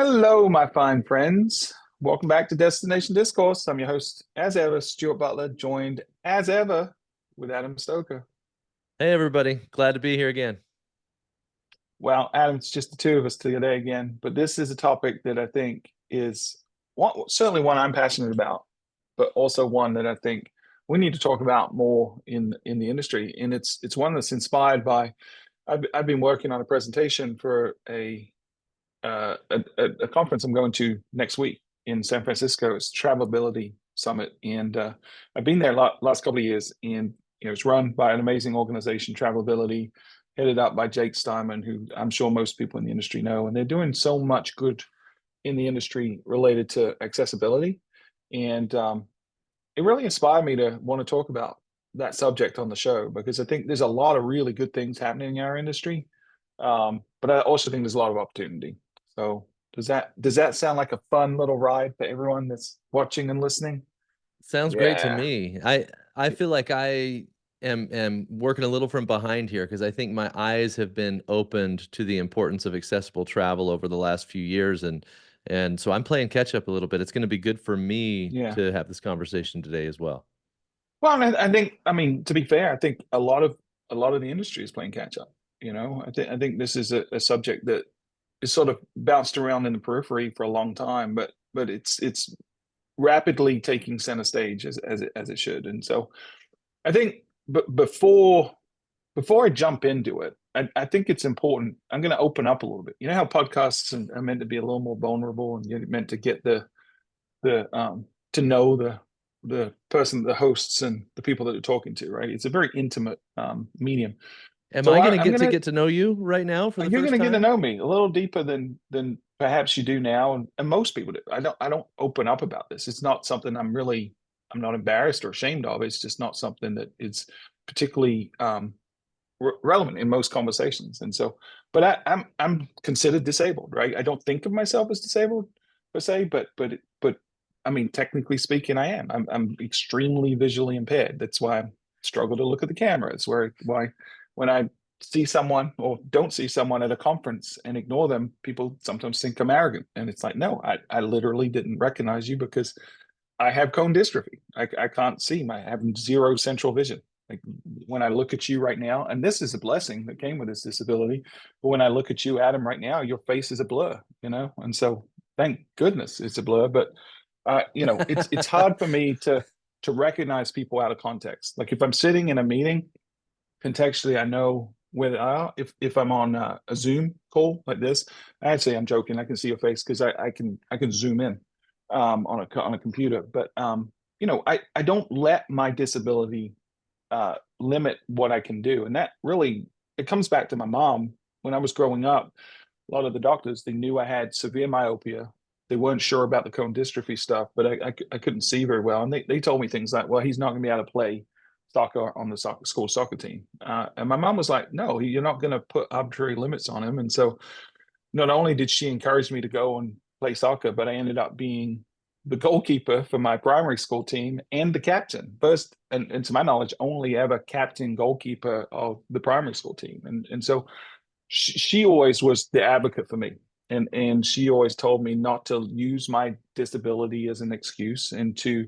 Hello, my fine friends. Welcome back to Destination Discourse. I'm your host, as ever, Stuart Butler, joined as ever with Adam Stoker. Hey everybody, glad to be here again. Well, Adam, it's just the two of us today again, but this is a topic that I think is certainly one I'm passionate about, but also one that I think we need to talk about more in the industry. And it's one that's inspired by I've been working on a presentation for a conference I'm going to next week in San Francisco. It's TravelAbility Summit, and I've been there last couple of years. And it's run by an amazing organization, TravelAbility, headed up by Jake Steinman, who I'm sure most people in the industry know. And they're doing so much good in the industry related to accessibility, and it really inspired me to want to talk about that subject on the show because I think there's a lot of really good things happening in our industry, but I also think there's a lot of opportunity. So does that sound like a fun little ride for everyone that's watching and listening? Sounds great to Yeah. me. I feel like I am working a little from behind here because I think my eyes have been opened to the importance of accessible travel over the last few years and so I'm playing catch up a little bit. It's going to be good for me Yeah. to have this conversation today as well. Well, I think, I mean, to be fair, I think a lot of the industry is playing catch up. I think this is a subject that is sort of bounced around in the periphery for a long time, but it's rapidly taking center stage as it should. And so I think, but before I jump into it, I think it's important. I'm going to open up a little bit. You know how podcasts are meant to be a little more vulnerable, and you're meant to get the to know the person, the hosts, and the people that you're talking to. Right? It's a very intimate medium. Am So I I, going to I'm get to gonna get to know you right now for the you're first gonna get to time? know me a little deeper than perhaps you do now, and most people do. I don't open up about this. It's not something I'm not embarrassed or ashamed of. It's just not something that is particularly relevant in most conversations. And so, but I'm considered disabled, right? I don't think of myself as disabled per se, but I mean, technically speaking, I am. I'm extremely visually impaired. That's why I struggle to look at the camera. It's why when I see someone or don't see someone at a conference and ignore them, people sometimes think I'm arrogant. And it's like, no, I literally didn't recognize you because I have cone dystrophy. I can't see. I have zero central vision. Like when I look at you right now, and this is a blessing that came with this disability, but when I look at you, Adam, right now, your face is a blur, and so thank goodness it's a blur. But it's hard for me to recognize people out of context. Like if I'm sitting in a meeting, contextually, I know where they are. If I'm on a Zoom call like this, actually, I'm joking. I can see your face because I can zoom in on a computer. But I don't let my disability limit what I can do, and that really it comes back to my mom. When I was growing up, a lot of the doctors they knew I had severe myopia. They weren't sure about the cone dystrophy stuff, but I couldn't see very well, and they told me things like, "Well, he's not going to be able to play soccer on the school soccer team." And my mom was like, "No, you're not going to put arbitrary limits on him." And so not only did she encourage me to go and play soccer, but I ended up being the goalkeeper for my primary school team and the captain. First, and to my knowledge, only ever captain goalkeeper of the primary school team. And so she always was the advocate for me. And she always told me not to use my disability as an excuse and to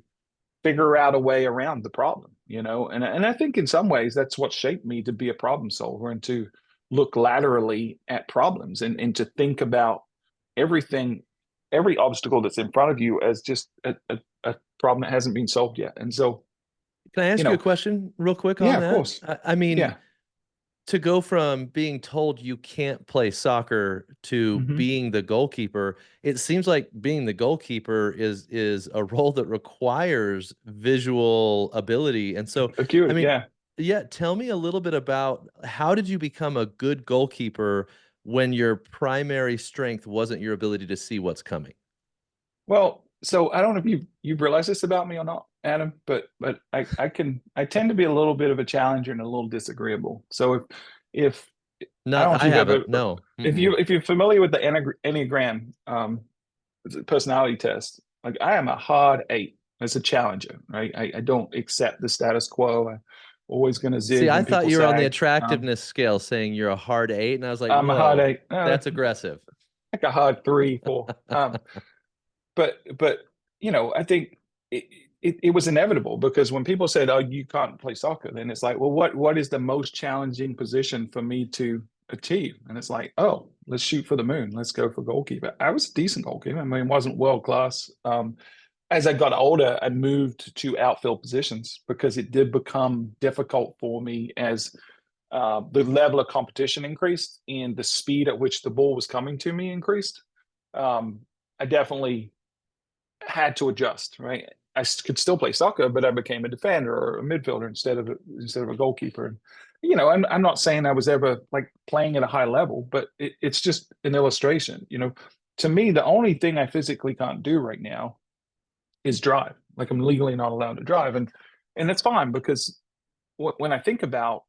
figure out a way around the problem, and I think in some ways that's what shaped me to be a problem solver and to look laterally at problems and to think about everything, every obstacle that's in front of you as just a problem that hasn't been solved yet. And so, Can I you ask you a know, question real quick yeah, on of that? course. I mean, Yeah. to go from being told you can't play soccer to Hmm. being the goalkeeper, it seems like being the goalkeeper is a role that requires visual ability. And so, I Acuity. mean, Yeah. yeah, tell me a little bit about how did you become a good goalkeeper when your primary strength wasn't your ability to see what's coming? Well, so I don't know if you've realized this about me or not, Adam, but I tend to be a little bit of a challenger and a little disagreeable. So if I don't know Not, if I you've ever haven't. No. if Mm-mm. you're familiar with the Enneagram personality test, like I am a hard eight as a challenger, right? I don't accept the status quo. I'm always going to See, zig I when thought people you were on the sag. attractiveness scale saying you're a hard eight, and I was like, I'm a hard whoa, eight. that's aggressive. like a hard 3, 4. But I think it was inevitable because when people said, "Oh, you can't play soccer," then it's like, well, what is the most challenging position for me to achieve? And it's like, oh, let's shoot for the moon. Let's go for goalkeeper. I was a decent goalkeeper. I mean, it wasn't world class. As I got older, I moved to outfield positions because it did become difficult for me as the level of competition increased and the speed at which the ball was coming to me increased. I definitely had to adjust, right? I could still play soccer, but I became a defender or a midfielder instead of a goalkeeper. And I'm not saying I was ever like playing at a high level, but it's just an illustration. To me, the only thing I physically can't do right now is drive. Like I'm legally not allowed to drive, and that's fine because when I think about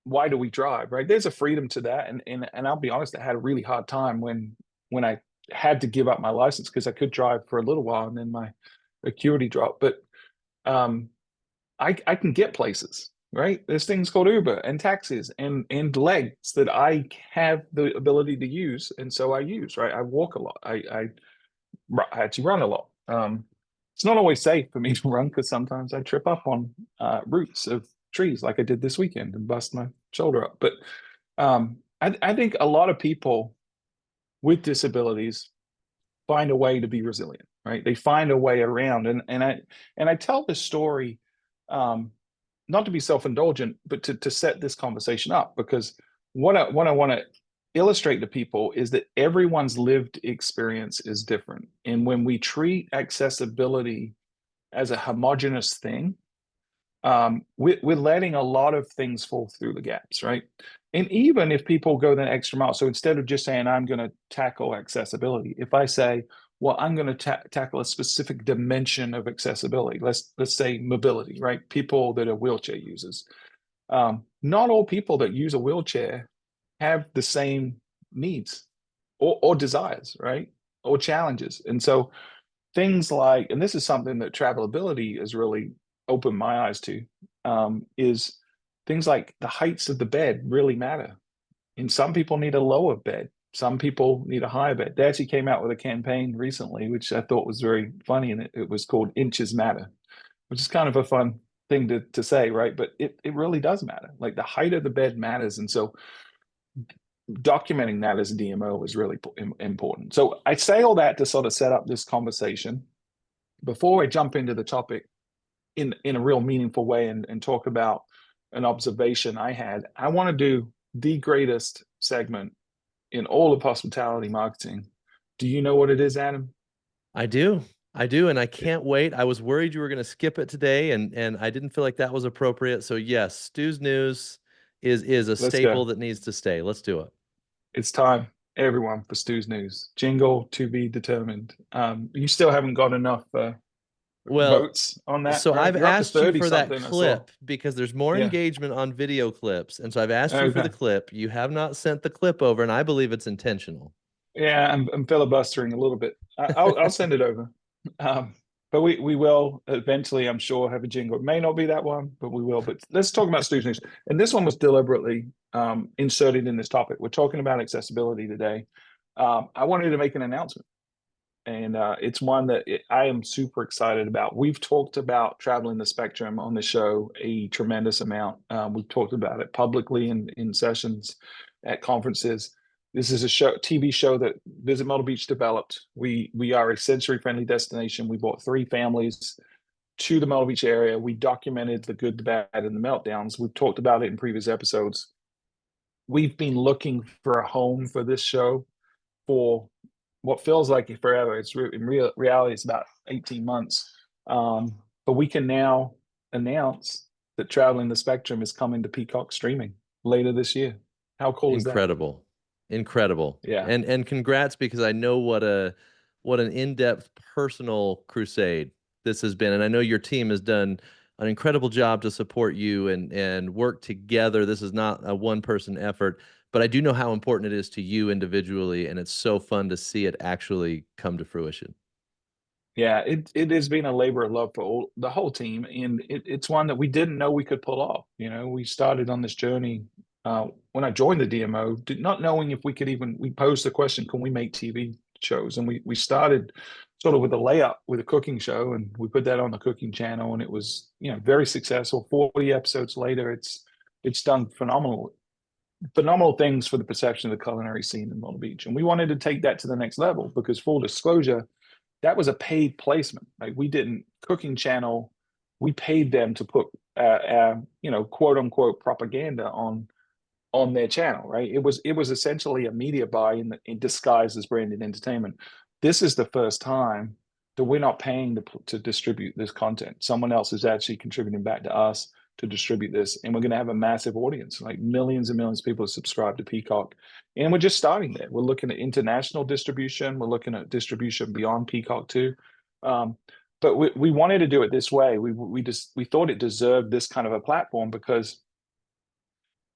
why do we drive, right? There's a freedom to that, and I'll be honest, I had a really hard time when I had to give up my license because I could drive for a little while and then my acuity dropped. But um, I can get places, right? There's things called Uber and taxis and legs that I have the ability to use, and so I use, right? I walk a lot. I actually run a lot. It's not always safe for me to run because sometimes I trip up on roots of trees, like I did this weekend, and bust my shoulder up. But I think a lot of people with disabilities find a way to be resilient, right? They find a way around, and I tell this story, um, not to be self-indulgent, but to set this conversation up because what I want to illustrate to people is that everyone's lived experience is different, and when we treat accessibility as a homogenous thing, we're letting a lot of things fall through the gaps, right? And even if people go the extra mile, so instead of just saying, I'm going to tackle accessibility, if I say, well, I'm going to tackle a specific dimension of accessibility, let's say mobility, right? People that are wheelchair users. Not all people that use a wheelchair have the same needs or desires, right? Or challenges. And so things like, and this is something that TravelAbility has really opened my eyes to, is things like the heights of the bed really matter. And some people need a lower bed. Some people need a higher bed. They actually came out with a campaign recently, which I thought was very funny, and it was called Inches Matter, which is kind of a fun thing to say, right? But it really does matter. Like the height of the bed matters. And so documenting that as a DMO is really important. So I say all that to sort of set up this conversation before I jump into the topic in a real meaningful way and talk about an observation I had. I want to do the greatest segment in all of hospitality marketing. Do you know what it is, Adam? I do. I do, and I can't wait. I was worried you were going to skip it today, and I didn't feel like that was appropriate. So yes, Stu's News is a Let's go. staple that needs to stay. Let's do it. It's time, everyone, for Stu's News. Jingle to be determined. You still haven't got enough Well, votes on that, so right? I've You're up to asked you 30 for that something, I saw. clip because there's more Yeah. engagement on video clips, and so I've asked you for the Okay. clip. You have not sent the clip over, and I believe it's intentional. Yeah, I'm filibustering a little bit. I'll send it over. Um, but we will eventually, I'm sure, have a jingle. It may not be that one, but we will. But let's talk about Stu's News. And this one was deliberately inserted in this topic. We're talking about accessibility today. I wanted to make an announcement, and it's one that I am super excited about. We've talked about traveling the spectrum on the show a tremendous amount. We've talked about it publicly in sessions at conferences. This is a TV show that Visit Myrtle Beach developed. We are a sensory friendly destination. We brought 3 families to the Myrtle Beach area. We documented the good, the bad, and the meltdowns. We've talked about it in previous episodes. We've been looking for a home for this show for what feels like forever. It's in reality, it's about 18 months. But we can now announce that Traveling the Spectrum is coming to Peacock streaming later this year. How cool is that? Incredible. Incredible. Yeah. And congrats because I know what an in-depth personal crusade this has been. And I know your team has done an incredible job to support you and work together. This is not a one-person effort, but I do know how important it is to you individually, and it's so fun to see it actually come to fruition. Yeah, it has been a labor of love for the whole team, and it's one that we didn't know we could pull off. We started on this journey when I joined the DMO, not knowing if we posed the question, can we make TV shows? And we started sort of with a layup with a cooking show, and we put that on the cooking channel, and it was, very successful. 40 episodes later, it's done phenomenal things for the perception of the culinary scene in Long Beach. And we wanted to take that to the next level because, full disclosure, that was a paid placement. Like, we didn't cooking channel, we paid them to put quote unquote propaganda on their channel, right? It was essentially a media buy in disguise as branded entertainment. This is the first time that we're not paying to distribute this content. Someone else is actually contributing back to us to distribute this, and we're going to have a massive audience. Like, millions and millions of people subscribe to Peacock, and we're just starting there. We're looking at international distribution. We're looking at distribution beyond Peacock too. But we wanted to do it this way. We thought it deserved this kind of a platform because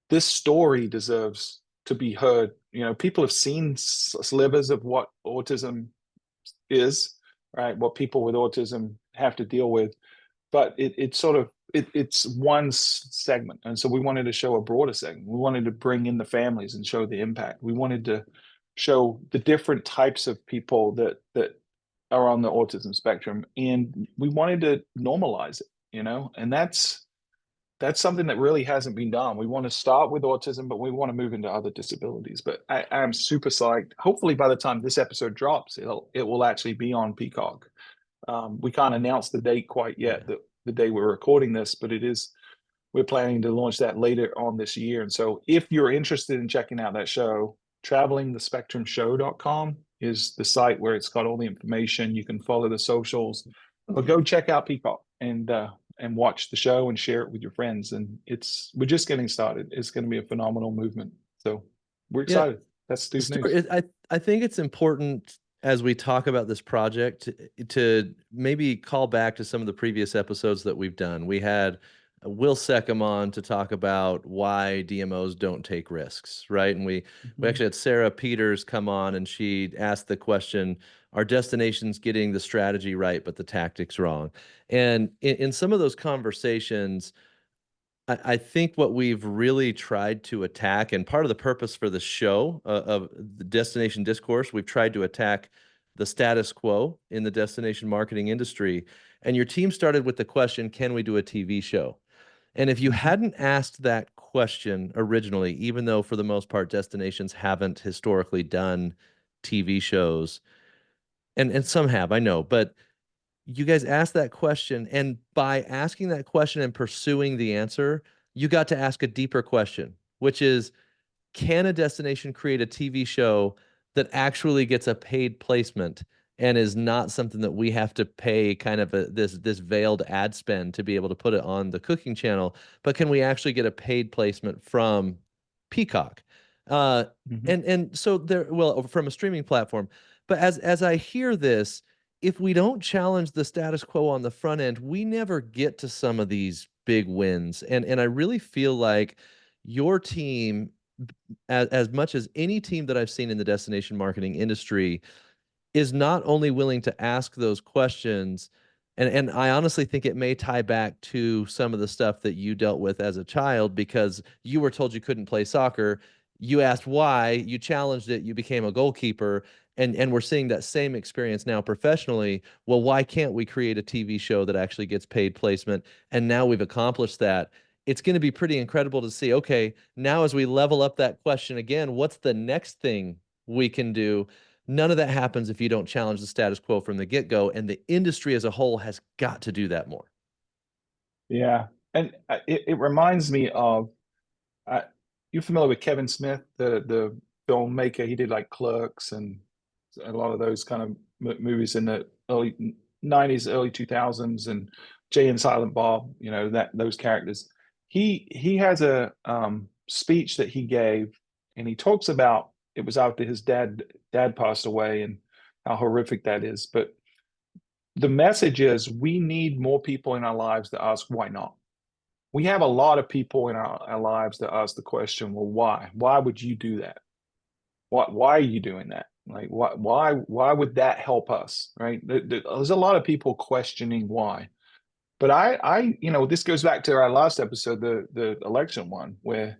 this story deserves to be heard. People have seen slivers of what autism is, right? What people with autism have to deal with, but it's one segment, and so we wanted to show a broader segment. We wanted to bring in the families and show the impact. We wanted to show the different types of people that are on the autism spectrum, and we wanted to normalize it. And that's something that really hasn't been done. We want to start with autism, but we want to move into other disabilities. But I am super psyched. Hopefully, by the time this episode drops, it will actually be on Peacock. We can't announce the date quite yet, the day we're recording this, but we're planning to launch that later on this year. And so, if you're interested in checking out that show, travelingthespectrumshow.com is the site where it's got all the information. You can follow the socials, but go check out Peacock and watch the show and share it with your friends. And we're just getting started. It's going to be a phenomenal movement. So we're Yeah. excited. That's Stu's news. Stuart, I think it's important as we talk about this project to maybe call back to some of the previous episodes that we've done. We had Will Seckham on to talk about why DMOs don't take risks, right? And we actually had Sarah Peters come on, and she asked the question, are destinations getting the strategy right, but the tactics wrong? And in some of those conversations, I think what we've really tried to attack, and part of the purpose for the show of the Destination Discourse, we've tried to attack the status quo in the destination marketing industry. And your team started with the question, can we do a TV show? And if you hadn't asked that question originally, even though for the most part destinations haven't historically done TV shows, and some have, I know, but you guys asked that question, and by asking that question and pursuing the answer, you got to ask a deeper question, which is, can a destination create a TV show that actually gets a paid placement and is not something that we have to pay kind of this veiled ad spend to be able to put it on the cooking channel, but can we actually get a paid placement from Peacock? And so from a streaming platform. But as I hear this, if we don't challenge the status quo on the front end, we never get to some of these big wins. And I really feel like your team, as much as any team that I've seen in the destination marketing industry, is not only willing to ask those questions, and I honestly think it may tie back to some of the stuff that you dealt with as a child, because you were told you couldn't play soccer. You asked why, you challenged it, you became a goalkeeper, and we're seeing that same experience now professionally. Well, why can't we create a TV show that actually gets paid placement? And now we've accomplished that. It's going to be pretty incredible to see, okay, now as we level up that question again, what's the next thing we can do? None of that happens if you don't challenge the status quo from the get-go, and the industry as a whole has got to do that more. Yeah. And it reminds me of, you're familiar with Kevin Smith, the filmmaker. He did like Clerks and a lot of those kind of movies in the early 90s, early 2000s, and Jay and Silent Bob, those characters. He has a speech that he gave, and he talks about, it was after his dad passed away and how horrific that is. But the message is, we need more people in our lives to ask why not. We have a lot of people in our lives that ask the question, well, why? Why would you do that? Why are you doing that? Like, why would that help us? Right? There's a lot of people questioning why. But this goes back to our last episode, the election one, where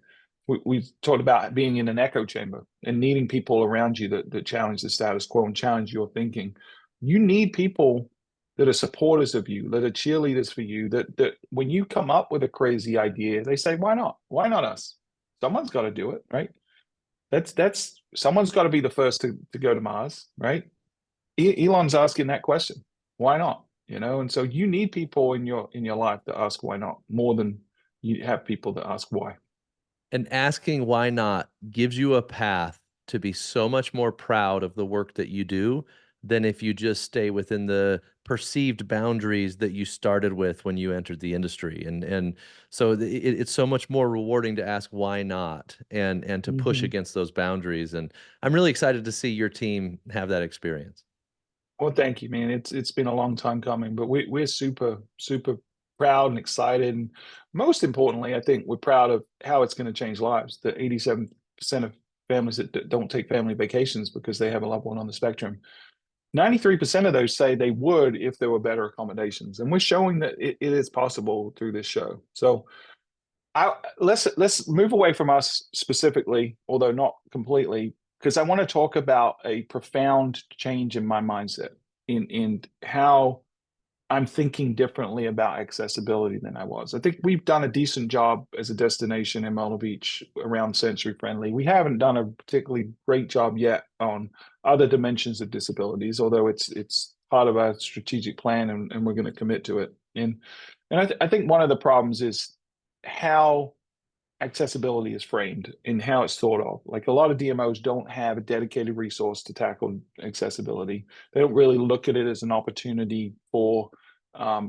we talked about being in an echo chamber and needing people around you that challenge the status quo and challenge your thinking. You need people that are supporters of you, that are cheerleaders for you, that when you come up with a crazy idea, they say, why not? Why not us? Someone's got to do it, right? That's someone's got to be the first to go to Mars, right? Elon's asking that question. Why not? You know, and so you need people in your life that ask why not more than you have people that ask why. And asking why not gives you a path to be so much more proud of the work that you do than if you just stay within the perceived boundaries that you started with when you entered the industry. And so it's so much more rewarding to ask why not and to push Mm-hmm. against those boundaries. And I'm really excited to see your team have that experience. Well, thank you, man. It's been a long time coming, but we're super proud and excited. And most importantly, I think we're proud of how it's going to change lives. The 87% of families that don't take family vacations because they have a loved one on the spectrum. 93% of those say they would if there were better accommodations. And we're showing that it is possible through this show. So let's move away from us specifically, although not completely, because I want to talk about a profound change in my mindset in how I'm thinking differently about accessibility than I was. I think we've done a decent job as a destination in Myrtle Beach around sensory friendly. We haven't done a particularly great job yet on other dimensions of disabilities, although it's part of our strategic plan and we're going to commit to it. And I think one of the problems is how accessibility is framed and how it's thought of. Like a lot of DMOs don't have a dedicated resource to tackle accessibility. They don't really look at it as an opportunity for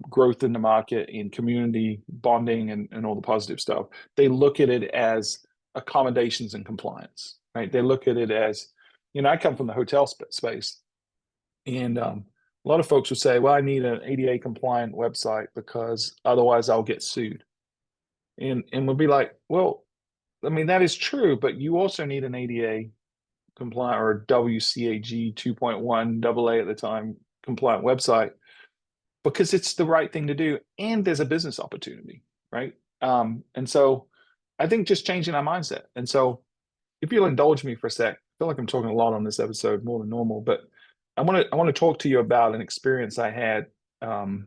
growth in the market, in community bonding, and all the positive stuff. They look at it as accommodations and compliance, right? They look at it as, you know, I come from the hotel space, and a lot of folks would say, well, I need an ADA compliant website because otherwise I'll get sued. And we'll be like, well, I mean, that is true, but you also need an ADA compliant or WCAG 2.1 AA at the time compliant website because it's the right thing to do. And there's a business opportunity, right? And so I think just changing our mindset. And so if you'll indulge me for a sec, I feel like I'm talking a lot on this episode, more than normal, but I want to talk to you about an experience I had um,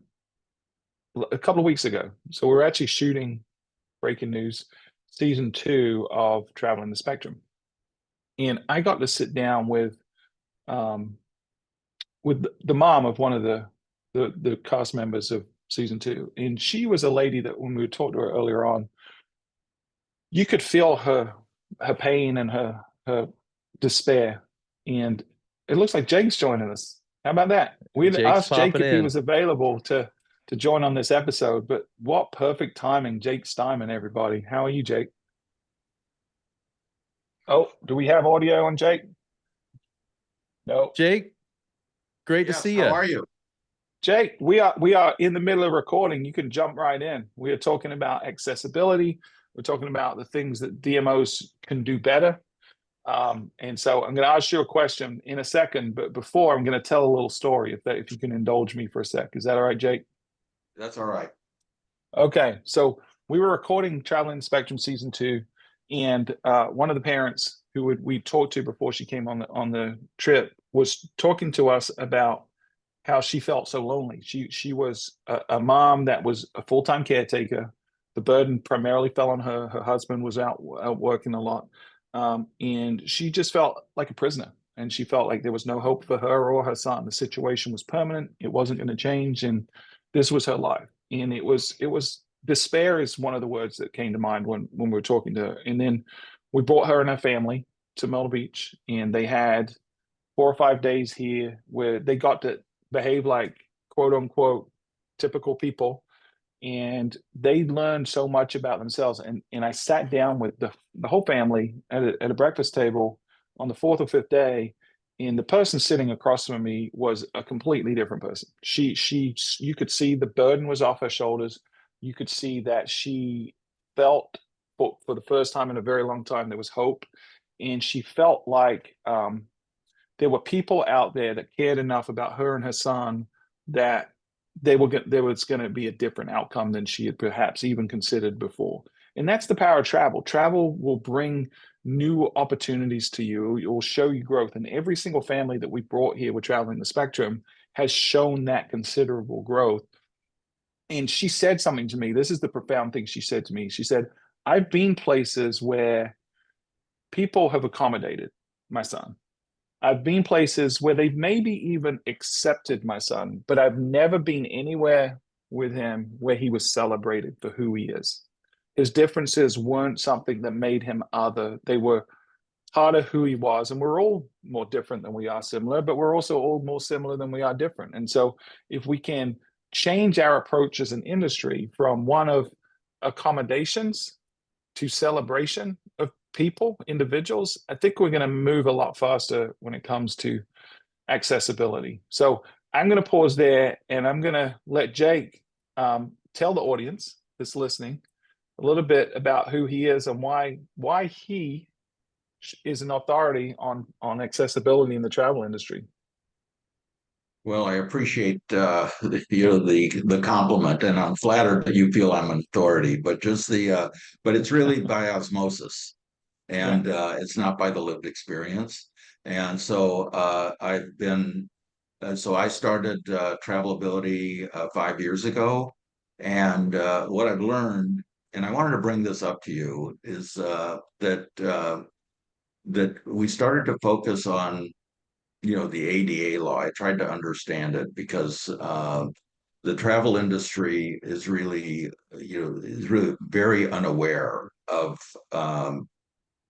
a couple of weeks ago. So we're actually shooting breaking news, season 2 of Traveling the Spectrum. And I got to sit down um, with the mom of one of the cast members of season 2. And she was a lady that when we talked to her earlier on, you could feel her pain and her despair. And it looks like Jake's joining us. How about that? We'd Jake's asked Jake popping if he in. was available to join on this episode, but what perfect timing, Jake Steinman, everybody. How are you, Jake? Oh, do we have audio on Jake? No. Jake, great to Yes, see how you. are you? Jake, we are in the middle of recording. You can jump right in. We are talking about accessibility. We're talking about the things that DMOs can do better. And so I'm going to ask you a question in a second, but before I'm going to tell a little story if you can indulge me for a sec. Is that all right, Jake? That's all right. Okay, so we were recording Traveling the Spectrum season 2, and one of the parents who we talked to before she came on the trip was talking to us about how she felt so lonely. She was a mom that was a full-time caretaker. The burden primarily fell on her. Her husband was out working a lot, and she just felt like a prisoner. And she felt like there was no hope for her or her son. The situation was permanent. It wasn't going to change, and this was her life. And it was despair is one of the words that came to mind when we were talking to her. And then we brought her and her family to Myrtle Beach, and they had 4 or 5 days here where they got to behave like quote unquote typical people, and they learned so much about themselves. And I sat down with the whole family at a breakfast table on the fourth or fifth day, and the person sitting across from me was a completely different person. She you could see the burden was off her shoulders. You could see that she felt for the first time in a very long time there was hope, and she felt like there were people out there that cared enough about her and her son that there was going to be a different outcome than she had perhaps even considered before. And that's the power of travel. Travel will bring new opportunities to you. It will show you growth. And every single family that we brought here with Traveling the Spectrum has shown that considerable growth. And she said something to me. This is the profound thing she said to me. She said, I've been places where people have accommodated my son. I've been places where they've maybe even accepted my son, but I've never been anywhere with him where he was celebrated for who he is. His differences weren't something that made him other. They were part of who he was. And we're all more different than we are similar, but we're also all more similar than we are different. And so if we can change our approach as an industry from one of accommodations to celebration of people, individuals, I think we're going to move a lot faster when it comes to accessibility. So I'm going to pause there and I'm going to let Jake tell the audience that's listening a little bit about who he is and why he is an authority on accessibility in the travel industry. Well, I appreciate the compliment, and I'm flattered that you feel I'm an authority. But just but it's really by osmosis, Yeah. and it's not by the lived experience. And so so I started TravelAbility 5 years ago, and what I've learned, and I wanted to bring this up to you, is that we started to focus on the ADA law. I tried to understand it because the travel industry is really very unaware of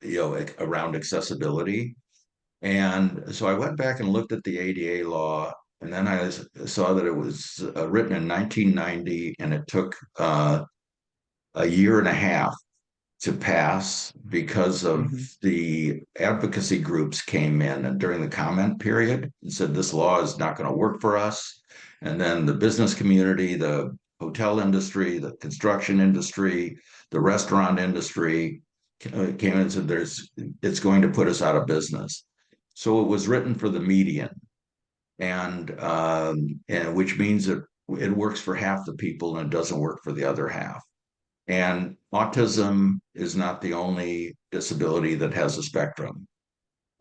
around accessibility. And so I went back and looked at the ADA law, and then I saw that it was written in 1990, and it took a year and a half to pass because of Mm-hmm. the advocacy groups came in and during the comment period and said this law is not going to work for us. And then the business community, the hotel industry, the construction industry, the restaurant industry came in and said it's going to put us out of business. So it was written for the median, and which means that it works for half the people and it doesn't work for the other half. And autism is not the only disability that has a spectrum.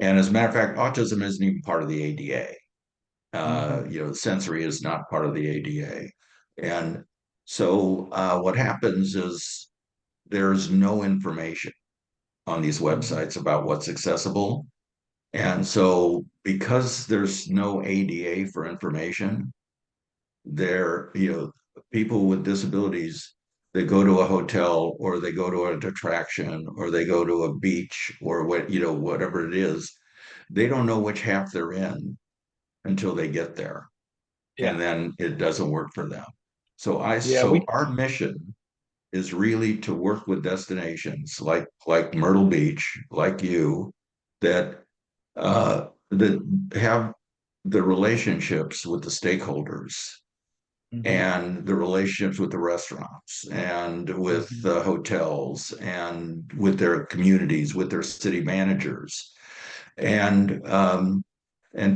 And as a matter of fact, autism isn't even part of the ADA. Mm-hmm. Sensory is not part of the ADA. And so what happens is there's no information on these Mm-hmm. websites about what's accessible. And so because there's no ADA for information, people with disabilities, they go to a hotel or they go to an attraction or they go to a beach or whatever it is, they don't know which half they're in until they get there, Yeah. and then it doesn't work for them. So I Yeah. so our mission is really to work with destinations like Myrtle Beach, like you, that have the relationships with the stakeholders Mm-hmm. and the relationships with the restaurants and with Mm-hmm. the hotels and with their communities, with their city managers, and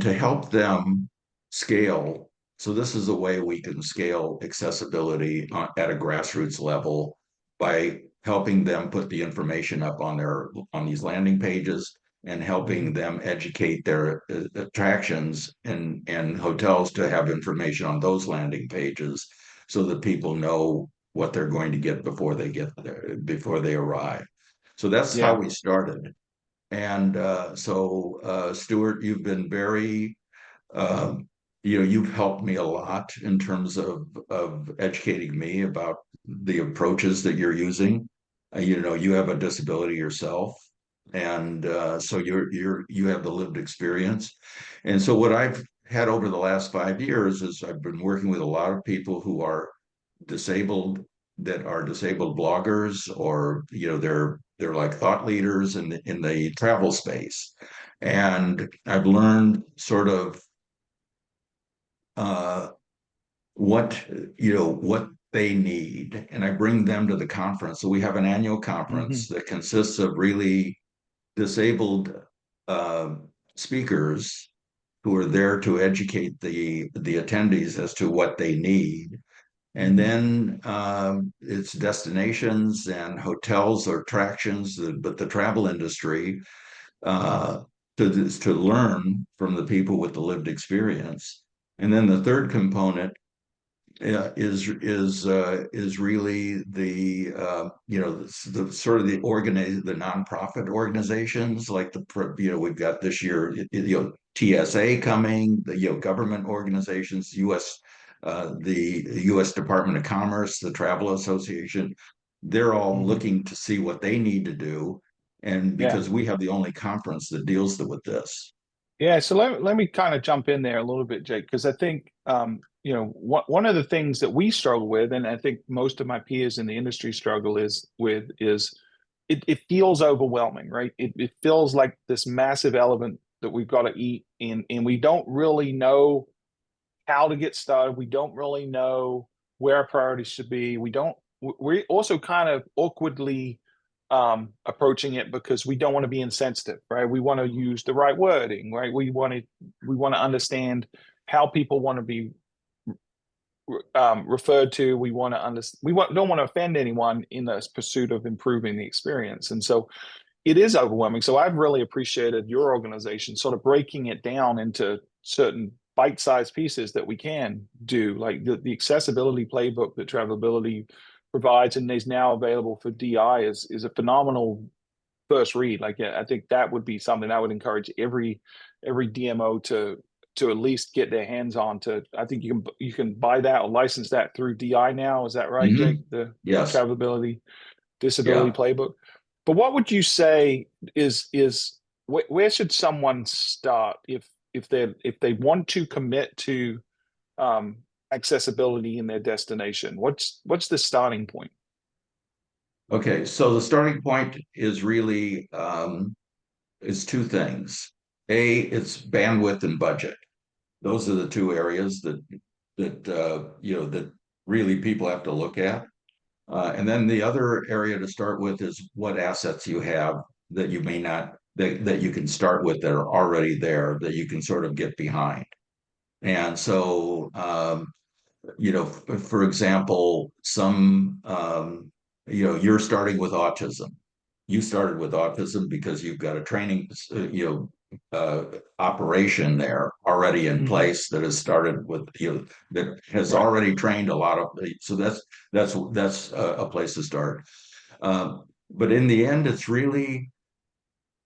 to help them scale. So this is a way we can scale accessibility at a grassroots level by helping them put the information up on these landing pages and helping Mm-hmm. them educate their attractions and hotels to have information on those landing pages so that people know what they're going to get before they get there, before they arrive. So that's how Yeah. we started. And Stuart, you've been very, um, you've helped me a lot in terms of educating me about the approaches that you're using. You have a disability yourself, and so you have the lived experience. And so what I've had over the last 5 years is I've been working with a lot of people who are disabled, that are disabled bloggers, or they're like thought leaders in the travel space. And I've learned sort of uh, what what they need, and I bring them to the conference. So we have an annual Mm-hmm. conference that consists of really disabled uh, speakers who are there to educate the attendees as to what they need. And then it's destinations and hotels or attractions, but the travel industry uh, to learn from the people with the lived experience. And then the third component is really the the sort of the nonprofit organizations like we've got this year TSA coming, the government organizations, the U.S. Department of Commerce, the Travel Association. They're all looking to see what they need to do, and Yeah. because we have the only conference that deals with this. Yeah, so let me kind of jump in there a little bit, Jake, because I think one of the things that we struggle with, and I think most of my peers in the industry struggle is it feels overwhelming, right? It feels like this massive elephant that we've got to eat, and we don't really know how to get started. We don't really know where our priorities should be. We're also kind of awkwardly approaching it because we don't want to be insensitive, right? We want to use the right wording, right? We want to understand how people want to be referred to. We want to understand. Don't want to offend anyone in this pursuit of improving the experience, and so it is overwhelming. So I've really appreciated your organization sort of breaking it down into certain bite-sized pieces that we can do, like the accessibility playbook that TravelAbility provides and is now available for DI is a phenomenal first read. Like I think that would be something I would encourage every DMO to at least get their hands on. To I think you can buy that or license that through DI now. Is that right, Jake? The Yes. TravelAbility disability Yeah. playbook. But what would you say is where should someone start if they want to commit to accessibility in their destination? What's the starting point? Okay, so the starting point is really is two things. It's bandwidth and budget. Those are the two areas that really people have to look at. And then the other area to start with is what assets you have that you may not that you can start with that are already there that you can sort of get behind. And so for example, you're starting with autism. You started with autism because you've got a training, operation there already in place that has started with, that has Right. already trained a lot of, so that's a place to start. But in the end, it's really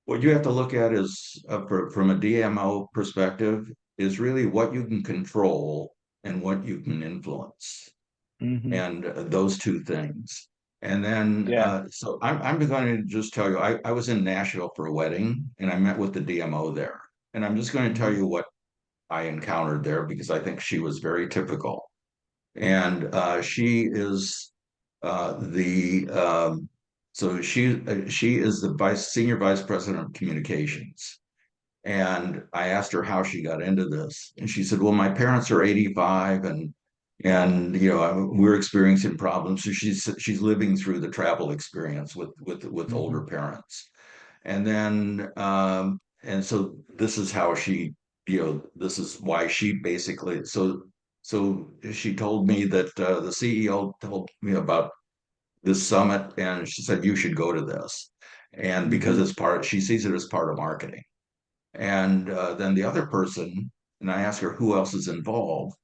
what you have to look at is from a DMO perspective is really what you can control and what you can influence, Hmm. and those two things. And then, Yeah. so I'm going to just tell you, I was in Nashville for a wedding and I met with the DMO there. And I'm just going to tell Hmm. you what I encountered there because I think she was very typical. And she is the so she is the senior vice president of communications. And I asked her how she got into this, and she said, "Well, my parents are 85, and we're experiencing problems. So she's living through the travel experience with older Hmm. parents, and then and so this is how she this is why she basically so she told me that the CEO told me about this summit, and she said you should go to this, and because Hmm. she sees it as part of marketing." And then the other person, and I ask her who else is involved.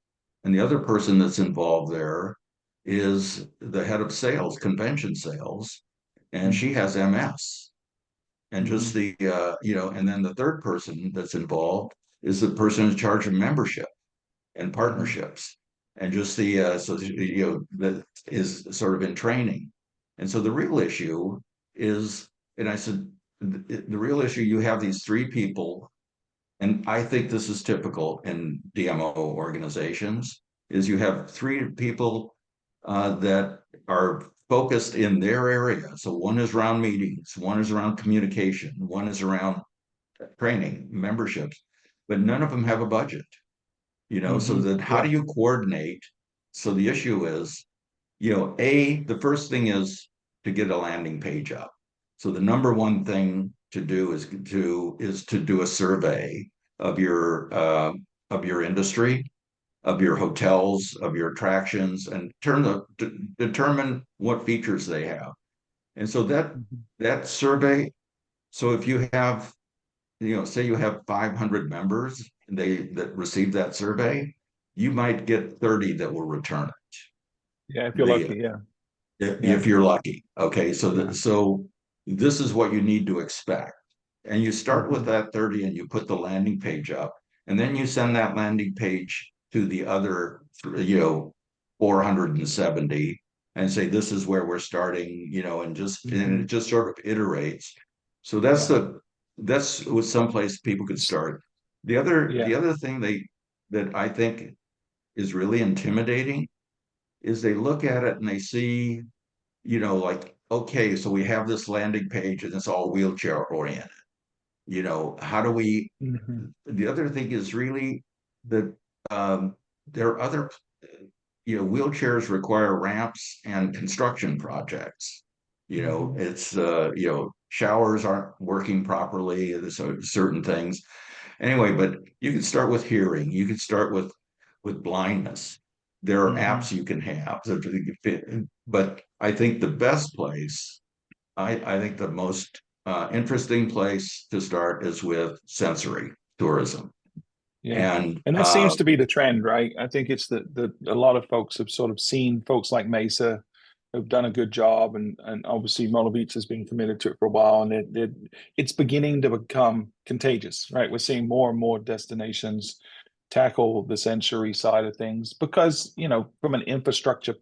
And the other person that's involved there is the head of sales, convention sales, and she Hmm. has MS. And just Hmm. and then the third person that's involved is the person in charge of membership and Hmm. partnerships. And just that is sort of in training. And so the real issue is, and I said, the real issue, you have these three people, and I think this is typical in DMO organizations, is you have three people that are focused in their area. So one is around meetings, one is around communication, one is around training, memberships, but none of them have a budget, so Hmm. then how do Yeah. you coordinate? So the issue is, the first thing is to get a landing page up. So the number one thing to do is to do a survey of your industry, of your hotels, of your attractions, and determine what features they have. And so that survey, so if you have, say you have 500 members that receive that survey, you might get 30 that will return Yeah, if it. you're lucky, yeah. Yeah. If you're lucky. Okay, so Yeah. so this is what you need to expect. And you start with Mhm. that 30 and you put the landing page up, and then you send that landing page to the other, 470 and say, this is where we're starting, and it just sort of iterates. So Yeah. that's with someplace people could start. Yeah. The other thing that I think is really intimidating is they look at it and they see, like, okay, so we have this landing page and it's all wheelchair oriented. How do we? Mhm. The other thing is really that there are other, wheelchairs require ramps and construction projects. Mhm. It's showers aren't working properly, so certain things. Anyway, but you can start with hearing. You can start with blindness. There are Mhm. apps you can have. But I think the best place, I think the most interesting place to start is with sensory tourism. Yeah. And And that seems to be the trend, right? I think it's the a lot of folks have sort of seen folks like Mesa have done a good job, and obviously Myrtle Beach has been committed to it for a while, and it's beginning to become contagious, right? We're seeing more and more destinations tackle the sensory side of things because, from an infrastructure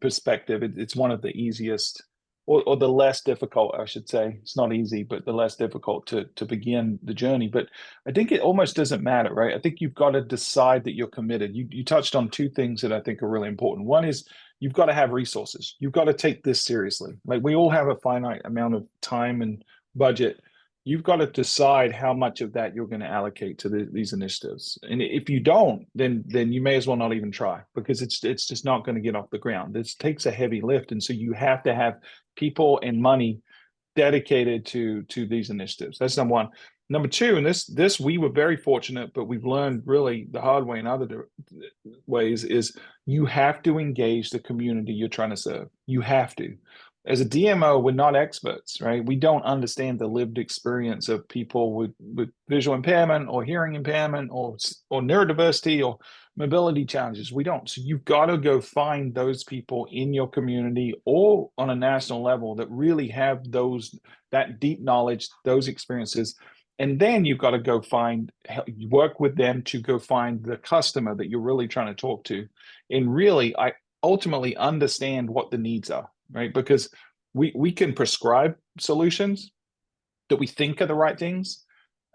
perspective, it's one of the easiest or the less difficult, I should say. It's not easy, but the less difficult to begin the journey. But I think it almost doesn't matter, right? I think you've got to decide that you're committed. You touched on two things that I think are really important. One is you've got to have resources. You've got to take this seriously. Like we all have a finite amount of time and budget. You've got to decide how much of that you're going to allocate to these initiatives. And if you don't, then you may as well not even try because it's just not going to get off the ground. This takes a heavy lift, and so you have to have people and money dedicated to these initiatives. That's number one. Number two, and this we were very fortunate, but we've learned really the hard way in other ways is you have to engage the community you're trying to serve. You have to. As a DMO, we're not experts, right? We don't understand the lived experience of people with visual impairment or hearing impairment or neurodiversity or mobility challenges. We don't. So you've got to go find those people in your community or on a national level that really have that deep knowledge, those experiences. And then you've got to go work with them to go find the customer that you're really trying to talk to. And really, I ultimately understand what the needs are, right? Because we can prescribe solutions that we think are the right things,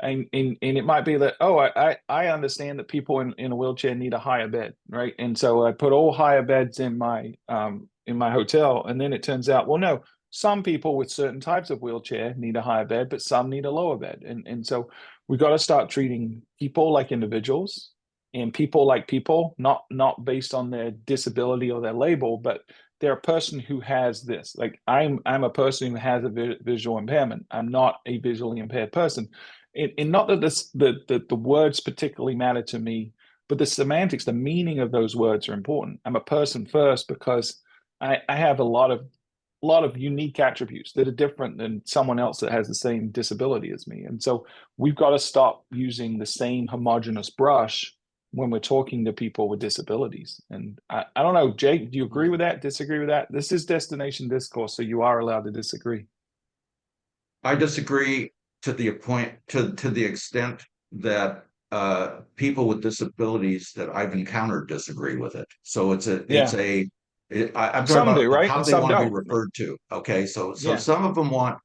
and it might be that, oh, I understand that people in a wheelchair need a higher bed, right? And so I put all higher beds in my hotel, and then it turns out, well, no, some people with certain types of wheelchair need a higher bed, but some need a lower bed, and so we got to start treating people like individuals and people like people, not based on their disability or their label, but they're a person who has this. Like I'm a person who has a visual impairment. I'm not a visually impaired person, and not that the words particularly matter to me, but the semantics, the meaning of those words are important. I'm a person first because I have a lot of unique attributes that are different than someone else that has the same disability as me, and so we've got to stop using the same homogenous brush when we're talking to people with disabilities. And I don't know, Jake, do you agree with that? Disagree with that? This is Destination Discourse, so you are allowed to disagree. I disagree to the extent that people with disabilities that I've encountered disagree with it. So Yeah, I'm talking some do, about right? how And they some want to be don't. referred to. Okay, so Yeah, some of them want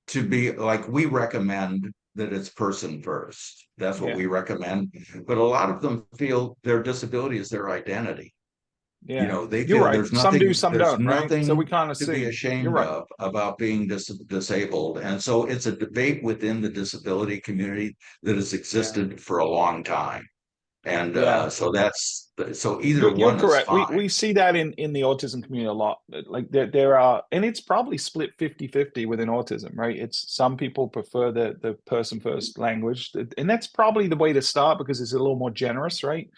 to be like, we recommend that it's person first. That's what yeah, we recommend. But a lot of them feel their disability is their identity. yeah. They You're feel right. Some do, some there's don't, right? So we nothing kind of to be see. You're ashamed right. of about being disabled. And so it's a debate within the disability community that has Yeah, existed for a long time. And yeah. so either You're one is correct. We fine. we see that in the autism community a lot. Like there are, and it's probably split 50-50 within autism, right? It's some people prefer the person first language, and that's probably the way to start because it's a little more generous, right?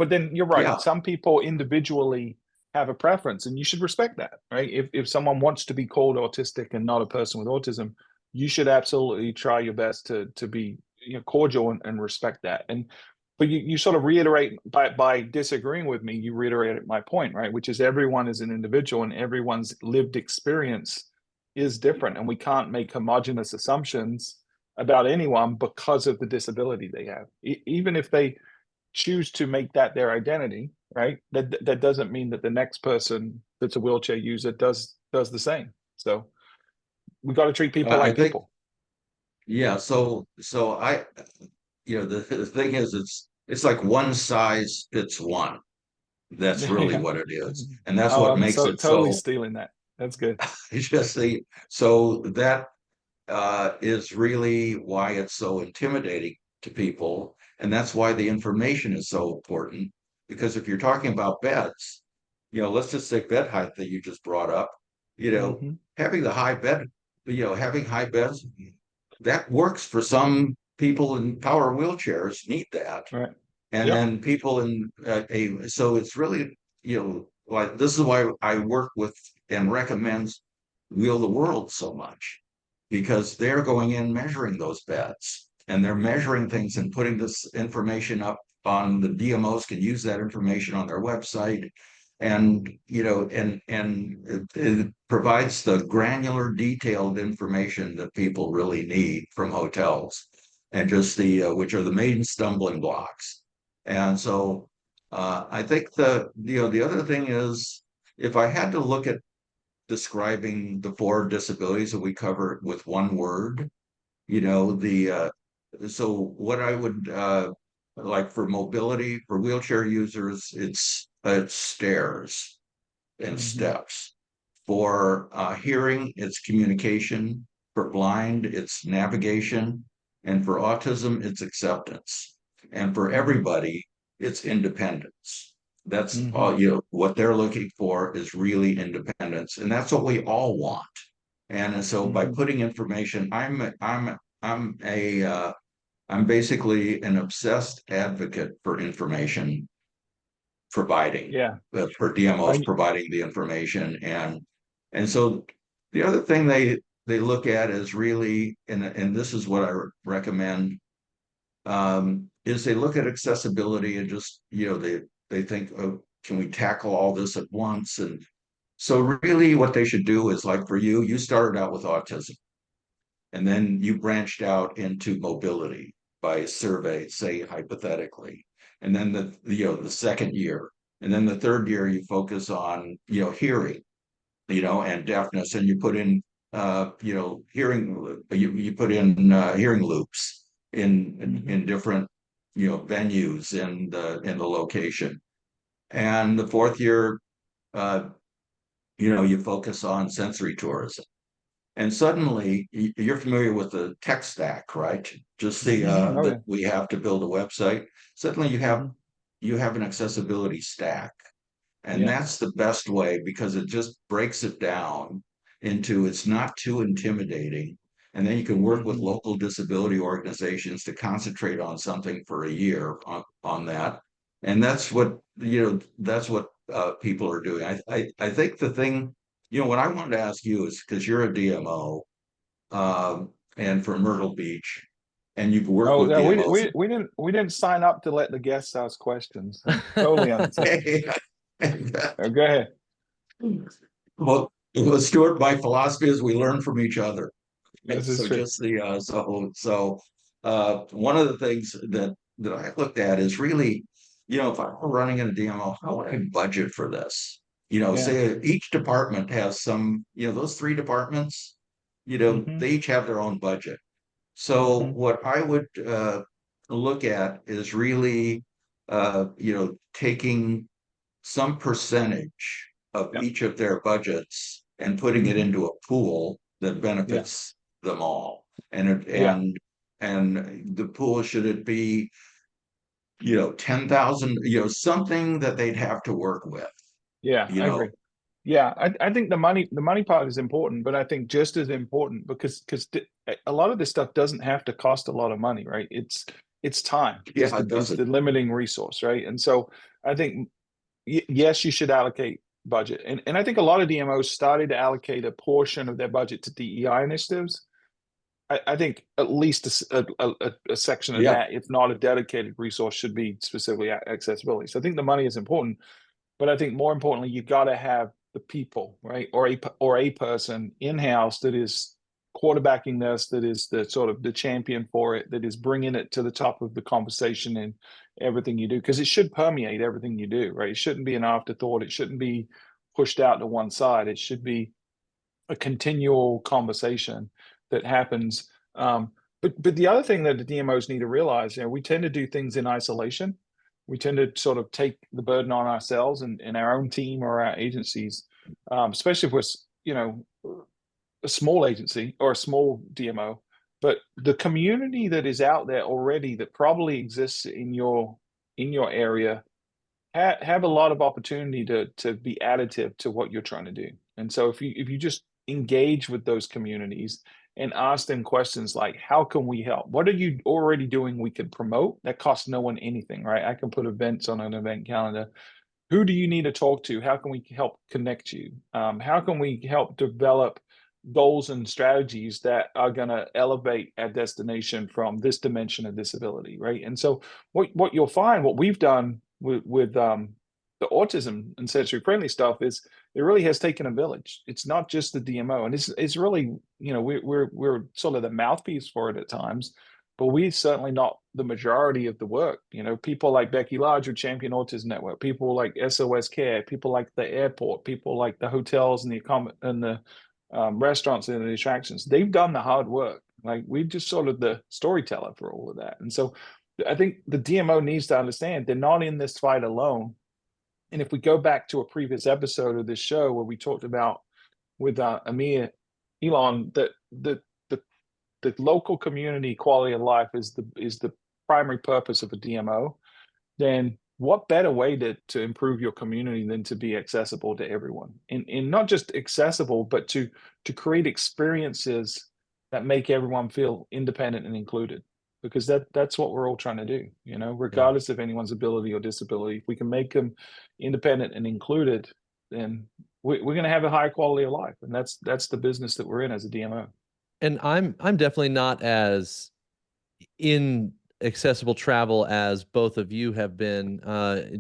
But then you're Yeah. right. Some people individually have a preference, and you should respect that, right? If someone wants to be called autistic and not a person with autism, you should absolutely try your best to be, you know, cordial and respect that. And but you sort of reiterate by disagreeing with me, you reiterated my point, right? Which is everyone is an individual and everyone's lived experience is different, and we can't make homogenous assumptions about anyone because of the disability they have, even if they choose to make that their identity, right? That doesn't mean that the next person that's a wheelchair user does the same. So we got to treat people I like think, people. yeah. So the thing is, it's like one size fits one. That's really Yeah. what it is, and that's Oh, what I'm makes so it totally so. stealing that. That's good. Just the so that is really why it's so intimidating to people, and that's why the information is so important. Because if you're talking about beds, let's just say bed height that you just brought up. Hmm. Having the high bed, having high beds, that works for some people in power wheelchairs need that, Right. and Yep. then people in so it's really like this is why I work with and recommend Wheel the World so much, because they're going in measuring those beds and they're measuring things and putting this information up on the DMOs can use that information on their website, and it provides the granular detailed information that people really need from hotels, and just the which are the main stumbling blocks. And so I think the other thing is, if I had to look at describing the four disabilities that we cover with one word, the so what I would like for mobility for wheelchair users, it's stairs and Hmm. steps. For hearing, it's communication. For blind, it's navigation. And for autism, it's acceptance. And for Hmm. everybody, it's independence. That's Hmm. all, what they're looking for is really independence. And that's what we all want. And so by Hmm. putting information, I'm basically an obsessed advocate for information providing, Yeah. for DMOs I, providing the information. And so the other thing they look at is really, and this is what I recommend, is they look at accessibility and just, they think, oh, can we tackle all this at once? And so really what they should do is, like for you, you started out with autism and then you branched out into mobility by survey, say hypothetically. And then the second year, and then the third year you focus on, hearing, and deafness, and you put in hearing, you put in hearing loops mhm. in different venues in the location. And the fourth year, uh, you focus on sensory tourism. And suddenly you're familiar with the tech stack, right? Just the Oh that yeah. we have to build a website. Suddenly Hmm. you have an accessibility stack. And Yeah. that's the best way, because it just breaks it down into, it's not too intimidating. And then you can work with Hmm. local disability organizations to concentrate on something for a year on that. And that's what people are doing. I think the thing, what I wanted to ask you is, because you're a DMO, and for Myrtle Beach, and you've worked Oh with yeah. We, DMOs. we we didn't we didn't sign up to let the guests ask questions. I totally understand. Go ahead. Well, Stuart, my philosophy is we learn from each other. And This is so true. just the one of the things that I looked at is really, if I'm running in a DMO, how would I budget for this? Yeah. Say each department has some, those three departments, Hmm. they each have their own budget. So Hmm. what I would look at is really, taking some percentage of Yeah. each of their budgets and putting it Hmm. into a pool that Yeah. benefits them all. And it, Yeah. and the pool, should it be, 10,000, something that they'd have to work with, Yeah. you I know. agree. Yeah, I think the money part is important, but I think just as important because a lot of this stuff doesn't have to cost a lot of money, right? It's time Yeah, it is doesn't. the limiting resource, right? And so I think yes, you should allocate budget, and I think a lot of DMOs started to allocate a portion of their budget to DEI initiatives. I think at least a section of Yeah, that, if not a dedicated resource, should be specifically accessibility. So I think the money is important, but I think more importantly, you've got to have the people, right, or a person in house that is quarterbacking this, that is the sort of the champion for it, that is bringing it to the top of the conversation in everything you do, because it should permeate everything you do, right? It shouldn't be an afterthought. It shouldn't be pushed out to one side. It should be a continual conversation that happens. But the other thing that the DMOs need to realize, we tend to do things in isolation. We tend to sort of take the burden on ourselves and our own team or our agencies, especially if we're, a small agency or a small DMO. But the community that is out there already that probably exists in your area have a lot of opportunity to be additive to what you're trying to do. And so if you just engage with those communities and ask them questions like, how can we help? What are you already doing we can promote? That costs no one anything, right? I can put events on an event calendar. Who do you need to talk to? How can we help connect you? How can we help develop goals and strategies that are going to elevate our destination from this dimension of disability, right? And so what you'll find, what we've done with the autism and sensory friendly stuff is it really has taken a village. It's not just the DMO, and it's really, we're sort of the mouthpiece for it at times, but we're certainly not the majority of the work. People like Becky Lodge with Champion Autism Network, people like SOS Care, people like the airport, people like the hotels and the restaurants and the attractions. They've done the hard work. Like we're just sort of the storyteller for all of that. And so I think the DMO needs to understand they're not in this fight alone. And if we go back to a previous episode of this show where we talked about with Amir Elon that the local community quality of life is the primary purpose of a DMO, then what better way to improve your community than to be accessible to everyone, and not just accessible, but to create experiences that make everyone feel independent and included, because that's what we're all trying to do, Yeah. regardless of anyone's ability or disability. If we can make them independent and included, then we're going to have a high quality of life, and that's the business that we're in as a DMO. And I'm definitely not as in accessible travel as both of you have been.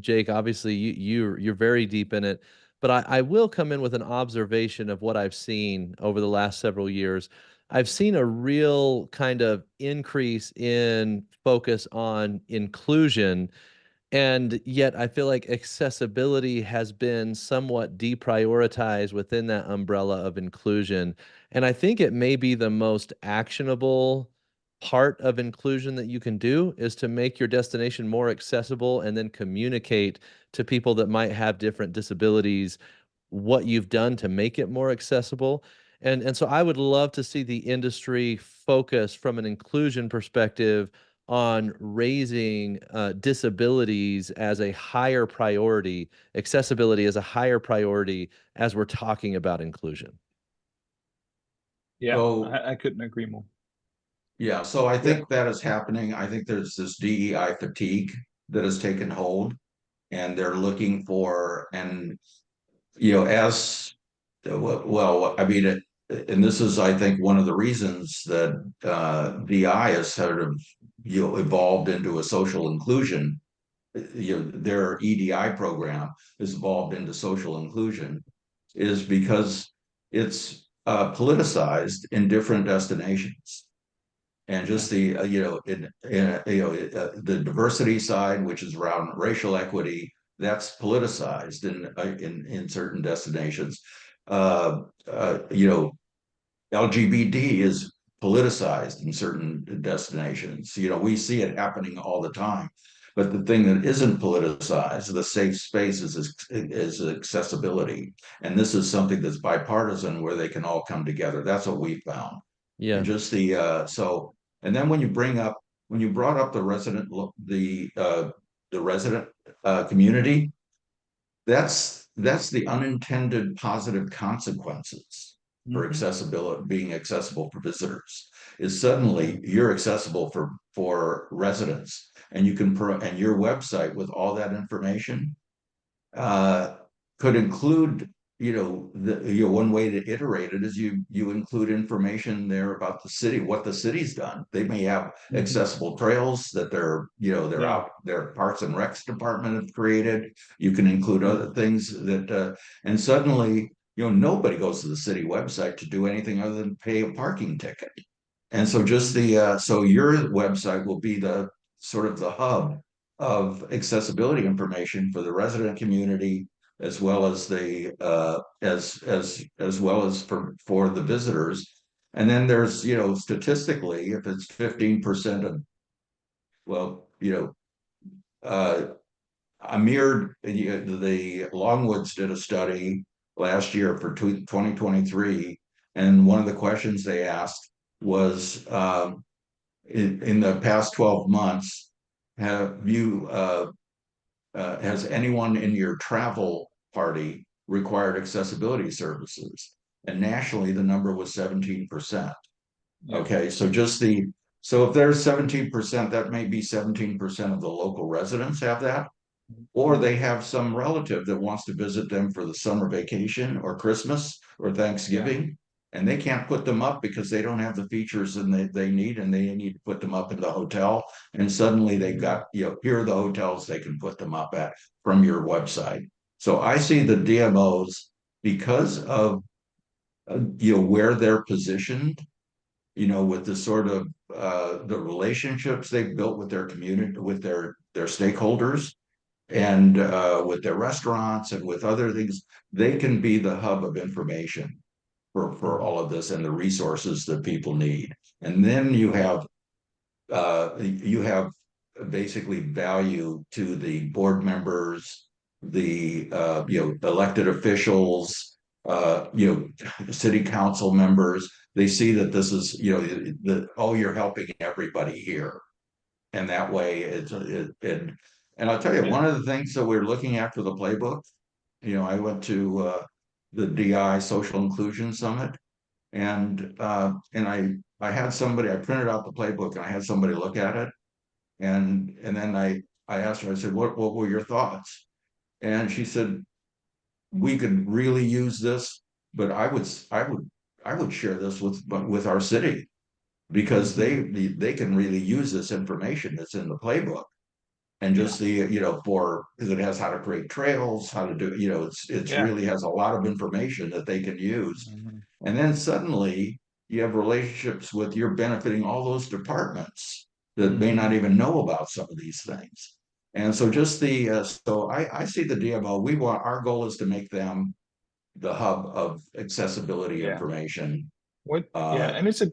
Jake, obviously you're very deep in it, but I will come in with an observation of what I've seen over the last several years. I've seen a real kind of increase in focus on inclusion, and yet I feel like accessibility has been somewhat deprioritized within that umbrella of inclusion. And I think it may be the most actionable part of inclusion that you can do is to make your destination more accessible and then communicate to people that might have different disabilities what you've done to make it more accessible. And so I would love to see the industry focus from an inclusion perspective on raising disabilities as a higher priority, accessibility as a higher priority as we're talking about inclusion. Yeah, so I couldn't agree more. yeah, so I Yeah. think that is happening. I think there's this DEI fatigue that has taken hold, and they're looking for, and as well, I mean, and this is, I think, one of the reasons that DI has sort of evolved into a social inclusion. Their EDI program has evolved into social inclusion, is because it's politicized in different destinations. And Yeah. just the the diversity side, which is around racial equity, that's politicized in certain destinations. Uh, LGBT is politicized in certain destinations. We see it happening all the time. But the thing that isn't politicized, the safe space, is accessibility. And this is something that's bipartisan where they can all come together. That's what we found. And Yeah. just and then when you brought up the resident community, that's the unintended positive consequences for accessibility, being accessible for visitors, is suddenly you're accessible for residents, and you can and your website with all that information uh, could include, one way to iterate it is you include information there about the city, what the city's done. They may have accessible trails that they're Yeah. out, their Parks and Recs department have created. You can include other things that, and suddenly, nobody goes to the city website to do anything other than pay a parking ticket. And so just so your website will be the sort of the hub of accessibility information for the resident community, as well as the as well as for the visitors. And then there's, statistically, if it's 15% of, well, uh, Amir, the Longwoods did a study last year for 2023, and one of the questions they asked was, in the past 12 months, have you has anyone in your travel party required accessibility services? And nationally, the number was 17%. Yeah. Okay, so so if there's 17%, that may be 17% of the local residents have that, or they have some relative that wants to visit them for the summer vacation or Christmas or Thanksgiving, and they can't put them up because they don't have the features and they need, and they need to put them up in the hotel. And suddenly they've got, here are the hotels they can put them up at from your website. So I see the DMOs, because of where they're positioned, with the sort of the relationships they've built with their community, with their stakeholders, and with their restaurants and with other things, they can be the hub of information for all of this and the resources that people need. And then you have basically value to the board members, the elected officials, city council members. They see that this is, you're helping everybody here, and that way and I'll tell you, one of the things that we're looking at for the playbook, I went to the DI Social Inclusion Summit, and I had somebody, I printed out the playbook and I had somebody look at it, and then I asked her, I said, what were your thoughts? And she said, we could really use this, but I would share this with our city, because they can really use this information that's in the playbook. And just because it has how to create trails, how to do, it's really has a lot of information that they can use. And then suddenly you have relationships with, you're benefiting all those departments that may not even know about some of these things. And so so I see the DMO, our goal is to make them the hub of accessibility information. And it's a